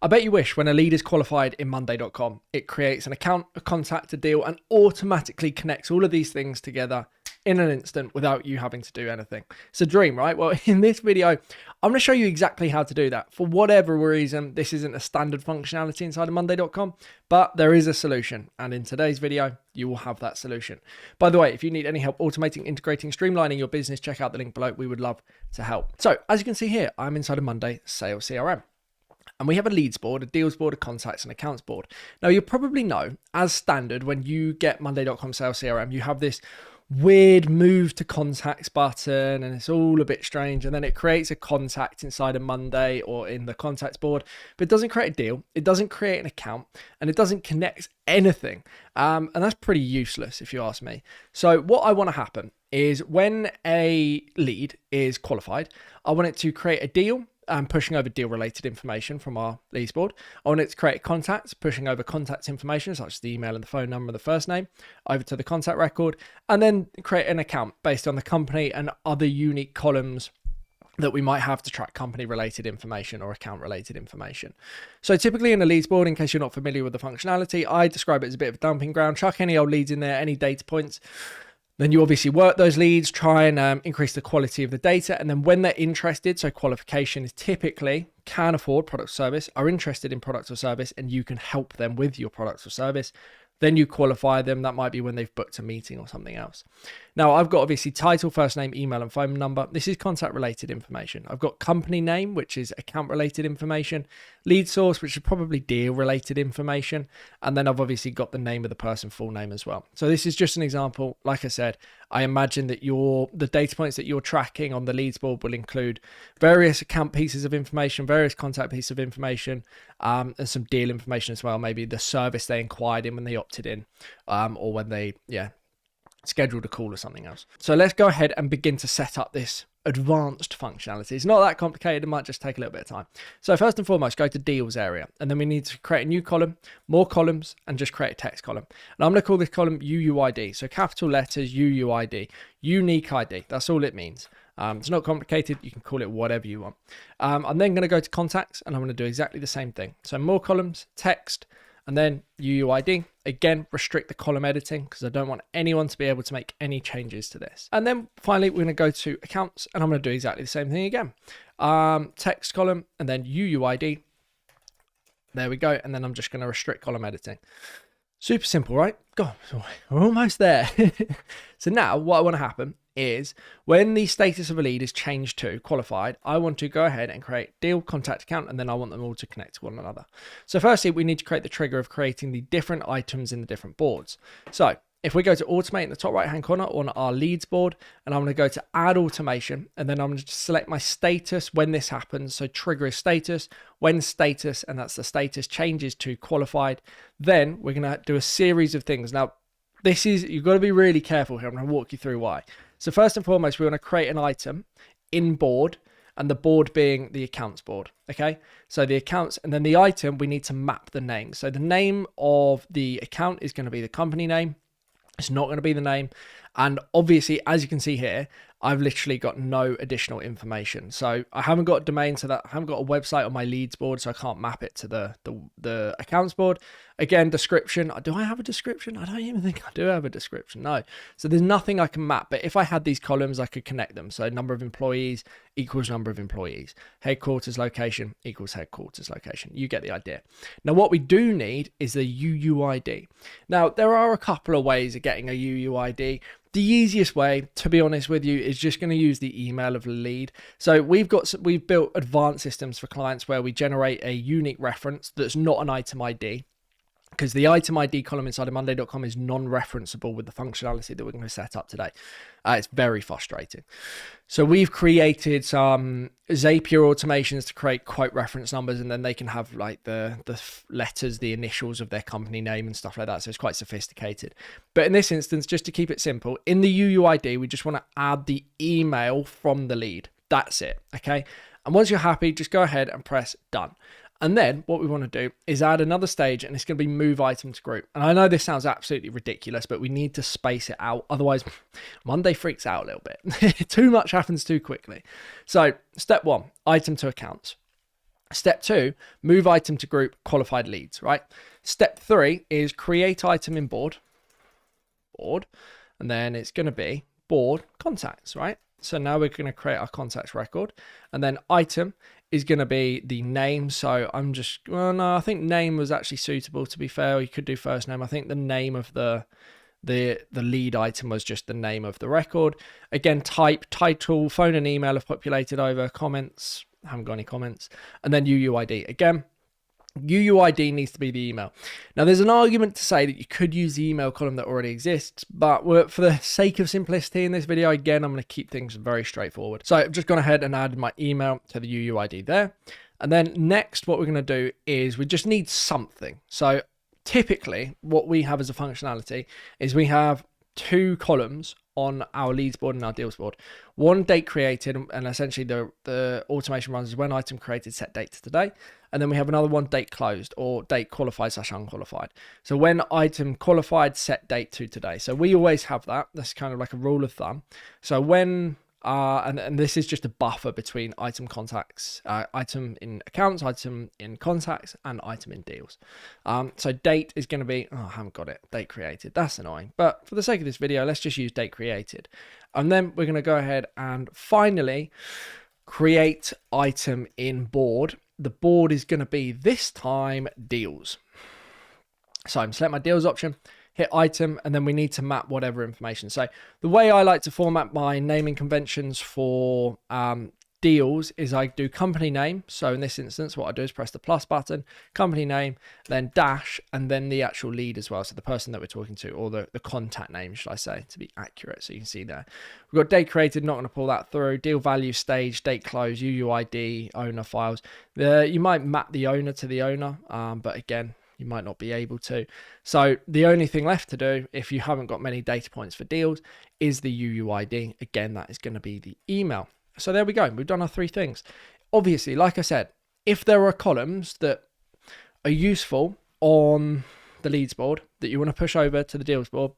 I bet you wish when a lead is qualified in Monday.com, it creates an account, a contact, a deal, and automatically connects all of these things together in an instant without you having to do anything. It's a dream, right? Well, in this video, I'm going to show you exactly how to do that. For whatever reason, this isn't a standard functionality inside of Monday.com, but there is a solution. And in today's video, you will have that solution. By the way, if you need any help automating, integrating, streamlining your business, check out the link below. We would love to help. So as you can see here, I'm inside of Monday Sales CRM. And we have a leads board, a deals board, a contacts and accounts board. Now, you probably know, as standard, when you get Monday.com Sales CRM, you have this weird move to contacts button, and it's all a bit strange. And then it creates a contact inside of Monday or in the contacts board, but it doesn't create a deal. It doesn't create an account, and it doesn't connect anything. And that's pretty useless if you ask me. So what I want to happen is when a lead is qualified, I want it to create a deal. Pushing over deal related information from our leads board. I want it to create contacts, pushing over contacts information, such as the email and the phone number and the first name, over to the contact record, and then create an account based on the company and other unique columns that we might have to track company related information or account related information. So typically in a leads board, in case you're not familiar with the functionality, I describe it as a bit of a dumping ground. Chuck any old leads in there, any data points. Then you obviously work those leads, try and increase the quality of the data. And then when they're interested, so qualification is typically can afford product or service, are interested in product or service, and you can help them with your product or service. Then you qualify them. That might be when they've booked a meeting or something else. Now, I've got obviously title, first name, email, and phone number. This is contact related information. I've got company name, which is account related information, lead source, which is probably deal related information. And then I've obviously got the name of the person, full name as well. So this is just an example. Like I said, I imagine that the data points that you're tracking on the leads board will include various account pieces of information, various contact pieces of information, and some deal information as well. Maybe the service they inquired in when they opted in, or when they, scheduled a call or something else. So let's go ahead and begin to set up this advanced functionality. It's not that complicated. It might just take a little bit of time. So first and foremost, go to deals area, and then we need to create a new column, more columns, and just create a text column. And I'm going to call this column UUID. So capital letters UUID, unique ID. That's all it means. It's not complicated. You can call it whatever you want. I'm then going to go to contacts, and I'm going to do exactly the same thing. So more columns, text, and then UUID. Again, restrict the column editing because I don't want anyone to be able to make any changes to this. And then finally, we're going to go to accounts, and I'm going to do exactly the same thing again. Text column, and then UUID. There we go. And then I'm just going to restrict column editing. Super simple, right? God, we're almost there. So now what I want to happen is when the status of a lead is changed to qualified, I want to go ahead and create deal, contact, account, and then I want them all to connect to one another. So firstly, we need to create the trigger of creating the different items in the different boards. So if we go to automate in the top right hand corner on our leads board, and I'm going to go to add automation, and then I'm going to select my status when this happens. So trigger is status, when status, and that's the status, changes to qualified. Then we're going to do a series of things. Now, you've got to be really careful here. I'm going to walk you through why. So first and foremost, we want to create an item in board, and the board being the accounts board. Okay. So the accounts, and then the item, we need to map the name. So the name of the account is going to be the company name. It's not going to be the name. And obviously, as you can see here, I've literally got no additional information. So I haven't got a domain, so that I haven't got a website on my leads board, so I can't map it to the accounts board. Again, description. Do I have a description? I don't even think I do have a description. No. So there's nothing I can map. But if I had these columns, I could connect them. So number of employees equals number of employees. Headquarters location equals headquarters location. You get the idea. Now, what we do need is the UUID. Now, there are a couple of ways of getting a UUID. The easiest way, to be honest with you, is just going to use the email of the lead. So we've built advanced systems for clients where we generate a unique reference that's not an item ID, because the item ID column inside of Monday.com is non-referenceable with the functionality that we're going to set up today. It's very frustrating. So we've created some Zapier automations to create quote reference numbers, and then they can have like the letters, the initials of their company name and stuff like that. So it's quite sophisticated. But in this instance, just to keep it simple, in the UUID, we just want to add the email from the lead. That's it. Okay. And once you're happy, just go ahead and press done. And then what we want to do is add another stage, and it's going to be move item to group. And I know this sounds absolutely ridiculous, but we need to space it out. Otherwise, Monday freaks out a little bit. Too much happens too quickly. So step one, item to accounts. Step 2, move item to group qualified leads, right? Step 3 is create item in board, and then it's going to be board contacts, right? So now we're going to create our contacts record, and then item is going to be the name. So I'm just, well, no, I think name was actually suitable, to be fair. You could do first name. I think the name of the lead item was just the name of the record. Again, type, title, phone and email have populated over, comments, haven't got any comments, and then UUID. Again, UUID needs to be the email. Now, there's an argument to say that you could use the email column that already exists, but for the sake of simplicity in this video, again, I'm going to keep things very straightforward. So I've just gone ahead and added my email to the UUID there. And then next, what we're going to do is we just need something. So typically, what we have as a functionality is we have 2 columns on our leads board and our deals board. One, date created, and essentially the automation runs is when item created, set date to today. And then we have another one, date closed, or date qualified / unqualified. So when item qualified, set date to today. So we always have that. That's kind of like a rule of thumb. So when and this is just a buffer between item contacts, item in accounts, item in contacts, and item in deals. So date is going to be, I haven't got it, date created. That's annoying. But for the sake of this video, let's just use date created. And then we're going to go ahead and finally create item in board. The board is going to be this time deals. So I'm select my deals option, hit item, and then we need to map whatever information. So the way I like to format my naming conventions for deals is I do company name. So in this instance, what I do is press the plus button, company name, then dash, and then the actual lead as well. So the person that we're talking to, or the contact name, should I say, to be accurate. So you can see there. We've got date created, not going to pull that through. Deal value, stage, date close, UUID, owner files. You might map the owner to the owner, but again, you might not be able to. So the only thing left to do, if you haven't got many data points for deals, is the UUID. Again, that is going to be the email. So there we go. We've done our 3 things. Obviously, like I said, if there are columns that are useful on the leads board that you want to push over to the deals board,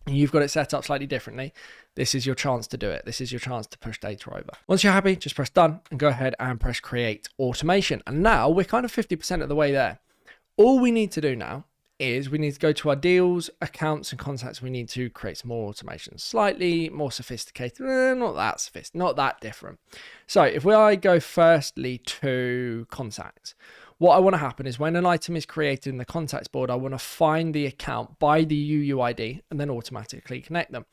and you've got it set up slightly differently, this is your chance to do it. This is your chance to push data over. Once you're happy, just press done and go ahead and press create automation. And now we're kind of 50% of the way there. All we need to do now is we need to go to our deals, accounts, and contacts. We need to create some more automation, slightly more sophisticated, not that sophisticated, not that different. So if I go firstly to contacts, what I want to happen is when an item is created in the contacts board, I want to find the account by the UUID and then automatically connect them.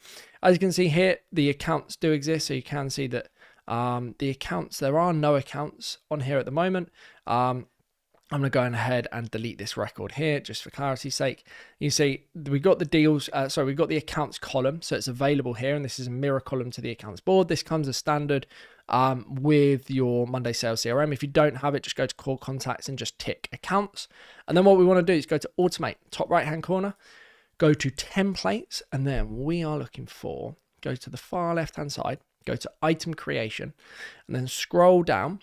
As you can see here, the accounts do exist. So you can see that the accounts, there are no accounts on here at the moment. I'm going to go ahead and delete this record here just for clarity's sake. You see, we've got the deals, we've got the accounts column, so it's available here, and this is a mirror column to the accounts board. This comes as standard with your Monday Sales CRM. If you don't have it, just go to core contacts and just tick accounts. And then what we want to do is go to automate, top right-hand corner, go to templates, and then we are looking for, go to the far left-hand side, go to item creation, and then scroll down.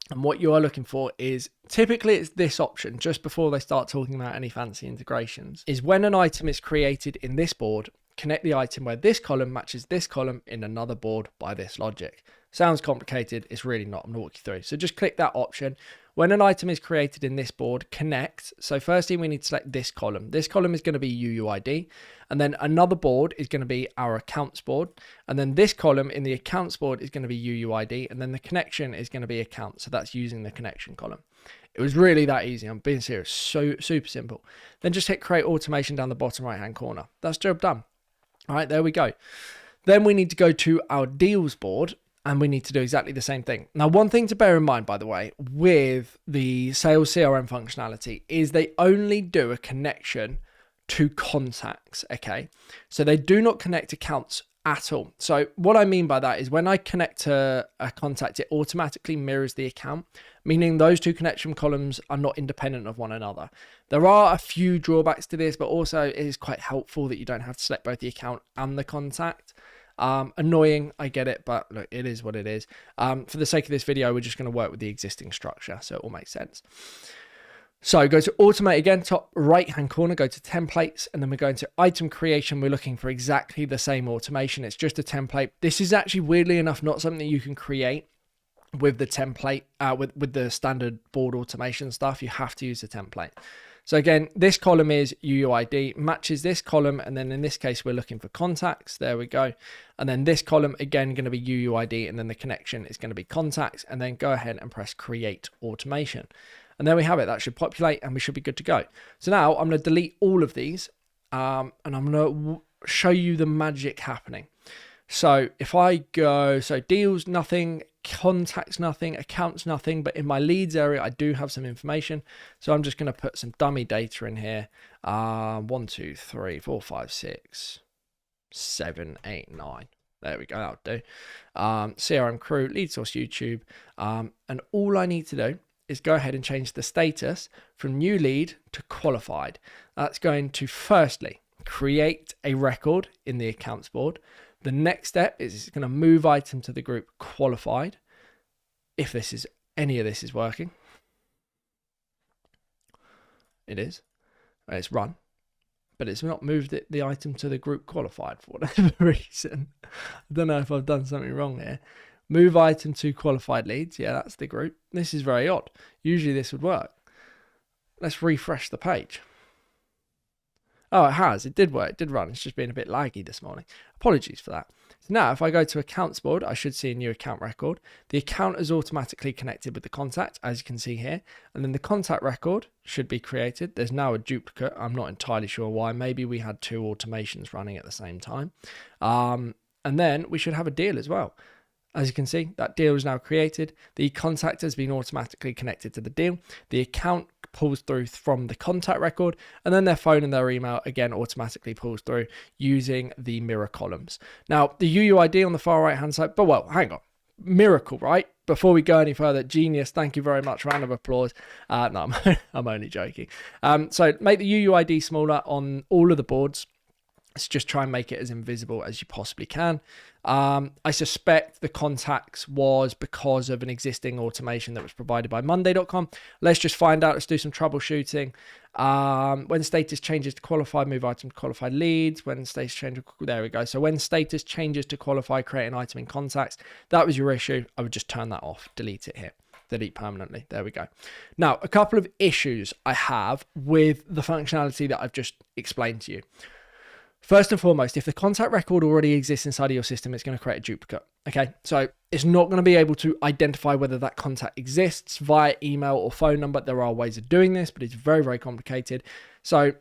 And what you are looking for is, typically it's this option just before they start talking about any fancy integrations, is when an item is created in this board, connect the item where this column matches this column in another board by this logic. Sounds complicated, it's really not. I'm going to walk you through. So just click that option. When an item is created in this board, connect. So firstly, we need to select this column. This column is going to be UUID. And then another board is going to be our accounts board. And then this column in the accounts board is going to be UUID. And then the connection is going to be account. So that's using the connection column. It was really that easy. I'm being serious. So super simple. Then just hit create automation down the bottom right hand corner. That's job done. All right, there we go. Then we need to go to our deals board. And we need to do exactly the same thing. Now, one thing to bear in mind, by the way, with the Sales CRM functionality is they only do a connection to contacts, okay? So they do not connect accounts at all. So what I mean by that is when I connect to a contact, it automatically mirrors the account, meaning those 2 connection columns are not independent of one another. There are a few drawbacks to this, but also it is quite helpful that you don't have to select both the account and the contact. Annoying, I get it, but look, it is what it is. For the sake of this video, we're just going to work with the existing structure, so it all makes sense. So go to automate again, top right hand corner, go to templates, and then we're going to item creation. We're looking for exactly the same automation. It's just a template. This is actually, weirdly enough, not something that you can create with the template, with the standard board automation stuff, you have to use the template. So again, this column is UUID, matches this column, and then in this case, we're looking for contacts. There we go. And then this column, again, going to be UUID, and then the connection is going to be contacts, and then go ahead and press create automation. And there we have it. That should populate, and we should be good to go. So now I'm going to delete all of these, and I'm going to show you the magic happening. So if I go, so deals, nothing, contacts, nothing, accounts, nothing, but in my leads area, I do have some information. So I'm just going to put some dummy data in here. 1, 2, 3, 4, 5, 6, 7, 8, 9. There we go. That'll do. CRM crew, lead source YouTube. And all I need to do is go ahead and change the status from new lead to qualified. That's going to firstly create a record in the accounts board. The next step is it's going to move item to the group qualified. If any of this is working, it is. It's run, but it's not moved the item to the group qualified for whatever reason. I don't know if I've done something wrong here. Move item to qualified leads. Yeah, that's the group. This is very odd. Usually this would work. Let's refresh the page. Oh, it has. It did work. It did run. It's just been a bit laggy this morning. Apologies for that. So now if I go to accounts board, I should see a new account record. The account is automatically connected with the contact, as you can see here. And then the contact record should be created. There's now a duplicate. I'm not entirely sure why. Maybe we had 2 automations running at the same time. And then we should have a deal as well. As you can see, that deal is now created. The contact has been automatically connected to the deal. The account pulls through from the contact record, and then their phone and their email again automatically pulls through using the mirror columns. Now, the UUID on the far right hand side, but well, hang on. Miracle, right? Before we go any further, genius, thank you very much. Round of applause. No, I'm only joking. So make the UUID smaller on all of the boards. Let's just try and make it as invisible as you possibly can. I suspect the contacts was because of an existing automation that was provided by Monday.com. Let's just find out. Let's do some troubleshooting. When status changes to qualified, move item to qualified leads. When status changes, there we go. So when status changes to qualified, create an item in contacts. That was your issue. I would just turn that off, delete it here. Delete permanently. There we go. Now, a couple of issues I have with the functionality that I've just explained to you. First and foremost, if the contact record already exists inside of your system, it's going to create a duplicate. Okay, so it's not going to be able to identify whether that contact exists via email or phone number. There are ways of doing this, but it's very, very complicated. So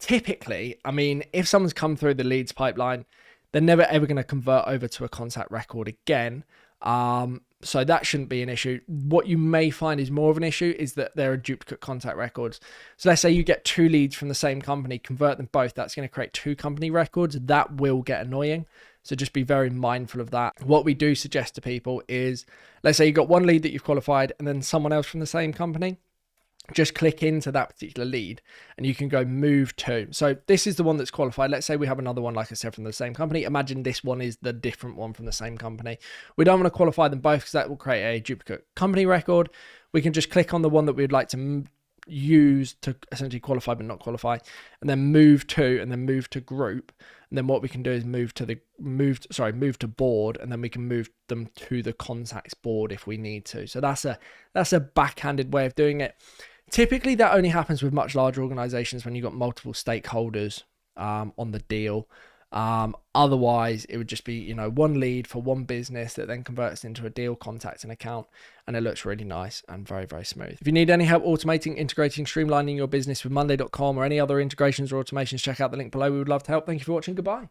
typically, I mean, if someone's come through the leads pipeline, they're never ever going to convert over to a contact record again. So that shouldn't be an issue. What you may find is more of an issue is that there are duplicate contact records. So let's say you get 2 leads from the same company, convert them both. That's going to create 2 company records. That will get annoying. So just be very mindful of that. What we do suggest to people is, let's say you got 1 lead that you've qualified and then someone else from the same company. Just click into that particular lead and you can go move to. So this is the one that's qualified. Let's say we have another one, like I said, from the same company. Imagine this one is the different one from the same company. We don't want to qualify them both because that will create a duplicate company record. We can just click on the one that we'd like to use to essentially qualify but not qualify, and then move to, and then move to group. And then what we can do is move to board, and then we can move them to the contacts board if we need to. So that's a backhanded way of doing it. Typically, that only happens with much larger organizations when you've got multiple stakeholders on the deal. Otherwise, it would just be, 1 lead for 1 business that then converts into a deal, contact, and account, and it looks really nice and very, very smooth. If you need any help automating, integrating, streamlining your business with Monday.com or any other integrations or automations, check out the link below. We would love to help. Thank you for watching. Goodbye.